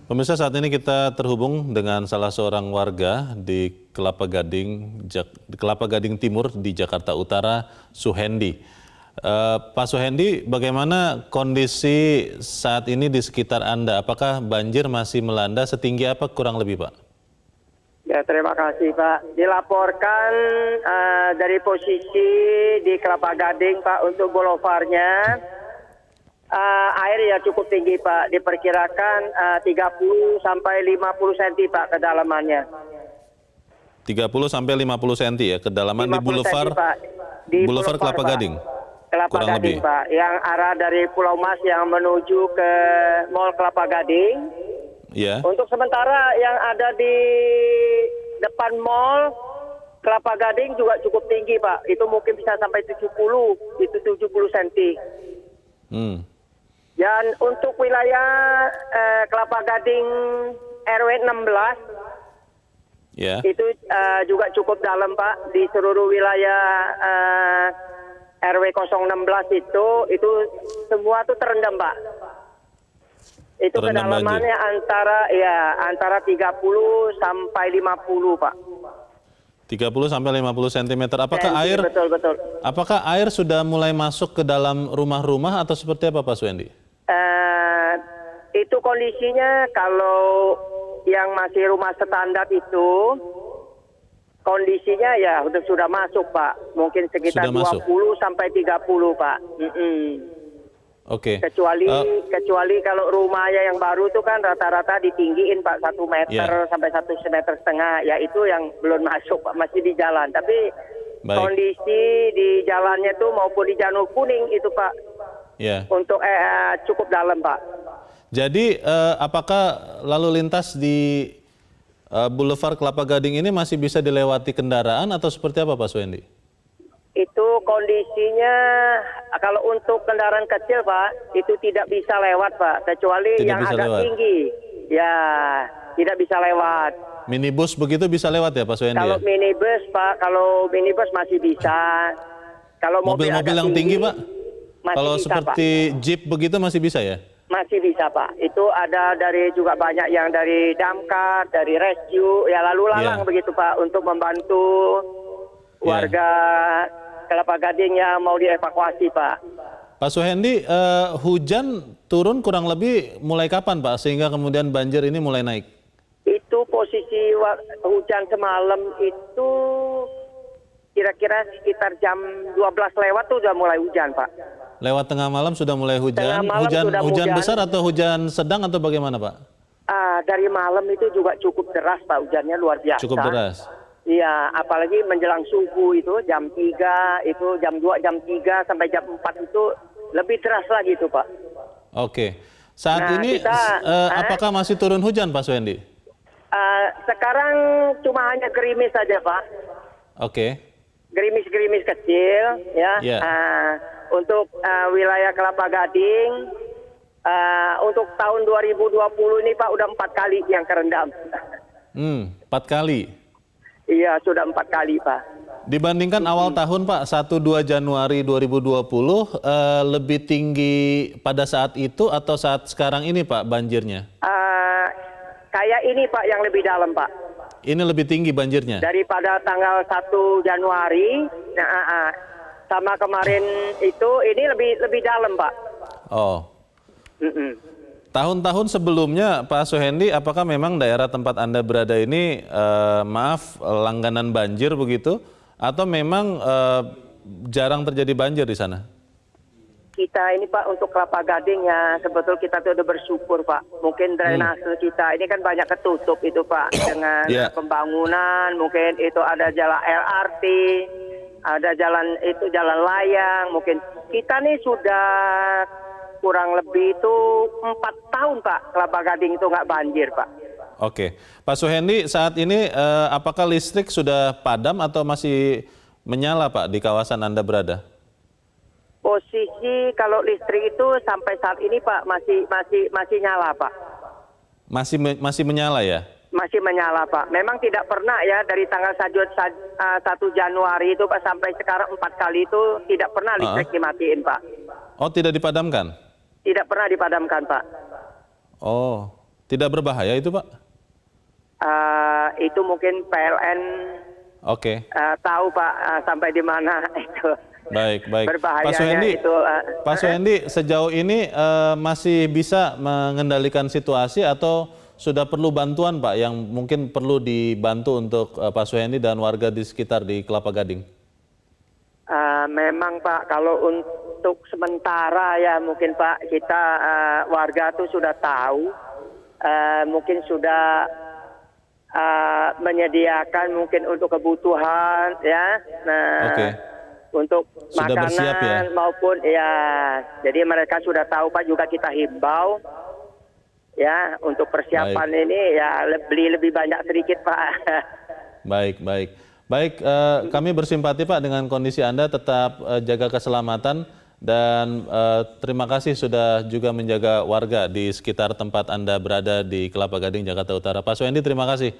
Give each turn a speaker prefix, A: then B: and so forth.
A: Pemirsa, saat ini kita terhubung dengan salah seorang warga di Kelapa Gading Timur di Jakarta Utara, Suhendi. Pak Suhendi, bagaimana kondisi saat ini di sekitar Anda? Apakah banjir masih melanda, setinggi apa kurang lebih, Pak?
B: Ya, terima kasih, Pak. Dilaporkan dari posisi di Kelapa Gading, Pak, untuk boulevardnya. Air ya cukup tinggi, Pak. Diperkirakan 30 sampai 50 cm, Pak, kedalamannya.
A: 30 sampai 50 cm ya, kedalaman di boulevard,
B: Pak. Di
A: boulevard Kelapa Gading.
B: Kelapa
A: kurang
B: Gading,
A: lebih,
B: Pak. Yang arah dari Pulau Mas yang menuju ke Mall Kelapa Gading.
A: Ya.
B: Untuk sementara yang ada di depan Mall Kelapa Gading juga cukup tinggi, Pak. Itu mungkin bisa sampai 70, itu 70 cm. Dan untuk wilayah Kelapa Gading RW 16,
A: ya,
B: itu juga cukup dalam, Pak. Di seluruh wilayah RW 016 itu semua tuh terendam, Pak. Itu
A: terendam
B: kedalamannya antara 30 sampai 50, Pak.
A: 30 sampai 50 cm. Apakah
B: Betul.
A: Apakah air sudah mulai masuk ke dalam rumah-rumah atau seperti apa, Pak Suhendi?
B: Itu kondisinya kalau yang masih rumah standar itu kondisinya ya sudah masuk, Pak. Mungkin sekitar 20 sampai 30, Pak.
A: Oke.
B: Kecuali kalau rumahnya yang baru itu kan rata-rata ditinggiin, Pak, 1 meter sampai 1,5 meter. Ya itu yang belum masuk, Pak, masih di jalan. Tapi kondisi di jalannya tuh maupun di Janur Kuning itu, Pak, untuk cukup dalam, Pak.
A: Jadi apakah lalu lintas di Boulevard Kelapa Gading ini masih bisa dilewati kendaraan atau seperti apa, Pak Suhendi?
B: Itu kondisinya kalau untuk kendaraan kecil, Pak, itu tidak bisa lewat, Pak, kecuali yang agak tinggi. Ya, tidak bisa lewat.
A: Minibus begitu bisa lewat ya, Pak Suhendi?
B: Kalau minibus, Pak, kalau minibus masih bisa. Kalau
A: mobil-mobil yang tinggi, Pak? Kalau
B: bisa,
A: seperti
B: Pak,
A: Jeep begitu masih bisa ya?
B: Masih bisa, Pak. Itu ada juga banyak yang dari damkar, dari rescue, ya lalu lalang begitu, Pak, untuk membantu warga Kelapa Gading yang mau dievakuasi, Pak.
A: Pak Suhendi, hujan turun kurang lebih mulai kapan, Pak, sehingga kemudian banjir ini mulai naik?
B: Itu posisi hujan semalam itu kira-kira sekitar jam 12 lewat tuh udah mulai hujan, Pak.
A: Lewat tengah malam sudah mulai hujan. Hujan besar atau hujan sedang atau bagaimana, Pak?
B: Dari malam itu juga cukup deras, Pak, hujannya luar biasa.
A: Cukup deras.
B: Iya, apalagi menjelang subuh itu jam 3, itu jam 2, jam 3 sampai jam 4 itu lebih deras lagi itu, Pak.
A: Oke. Saat ini apakah masih turun hujan, Pak Suhendi?
B: Sekarang cuma hanya gerimis saja, Pak.
A: Oke.
B: Gerimis-gerimis kecil, ya. Untuk wilayah Kelapa Gading, untuk tahun 2020 ini, Pak, udah 4 kali yang kerendam.
A: 4 kali?
B: Iya, sudah 4 kali, Pak.
A: Dibandingkan awal tahun, Pak, 1-2 Januari 2020, lebih tinggi pada saat itu atau saat sekarang ini, Pak, banjirnya?
B: Kayak ini, Pak, yang lebih dalam, Pak.
A: Ini lebih tinggi banjirnya? Daripada
B: tanggal 1 Januari, sama kemarin itu, ini lebih dalam, Pak.
A: Oh. Tahun-tahun sebelumnya, Pak Suhendi, apakah memang daerah tempat Anda berada ini, langganan banjir begitu? Atau memang jarang terjadi banjir di sana?
B: Kita ini, Pak, untuk Kelapa Gading ya, sebetulnya kita tuh udah bersyukur, Pak. Mungkin drainase kita ini kan banyak ketutup itu, Pak, dengan pembangunan. Mungkin itu ada jalan LRT, ada jalan layang. Mungkin kita nih sudah kurang lebih itu 4 tahun, Pak, Kelapa Gading itu nggak banjir, Pak.
A: Oke, Pak Suhendi, saat ini apakah listrik sudah padam atau masih menyala, Pak, di kawasan Anda berada?
B: Posisi kalau listrik itu sampai saat ini, Pak, masih nyala, Pak.
A: Masih menyala ya?
B: Masih menyala, Pak. Memang tidak pernah ya dari tanggal 1 Januari itu, Pak, sampai sekarang 4 kali itu tidak pernah listrik dimatiin, Pak.
A: Oh, tidak dipadamkan?
B: Tidak pernah dipadamkan, Pak.
A: Oh, Tidak berbahaya itu Pak?
B: Itu mungkin PLN
A: Oke.
B: tahu Pak sampai di mana itu.
A: Baik, baik.
B: Berbahayanya
A: Pak Suhendi,
B: itu.
A: Pak Suhendi sejauh ini masih bisa mengendalikan situasi atau sudah perlu bantuan Pak yang mungkin perlu dibantu untuk Pak Suhendi dan warga di sekitar di Kelapa Gading?
B: Memang Pak, kalau untuk sementara ya mungkin Pak kita warga tuh sudah tahu, mungkin sudah menyediakan mungkin untuk kebutuhan ya. Nah,
A: Oke.
B: untuk
A: Sudah
B: makanan
A: bersiap ya?
B: maupun ya, jadi mereka sudah tahu Pak, juga kita himbau ya untuk persiapan ini ya beli lebih banyak sedikit Pak.
A: Baik, baik. Baik, kami bersimpati Pak dengan kondisi Anda, tetap jaga keselamatan dan terima kasih sudah juga menjaga warga di sekitar tempat Anda berada di Kelapa Gading, Jakarta Utara. Pak Suhendi, terima kasih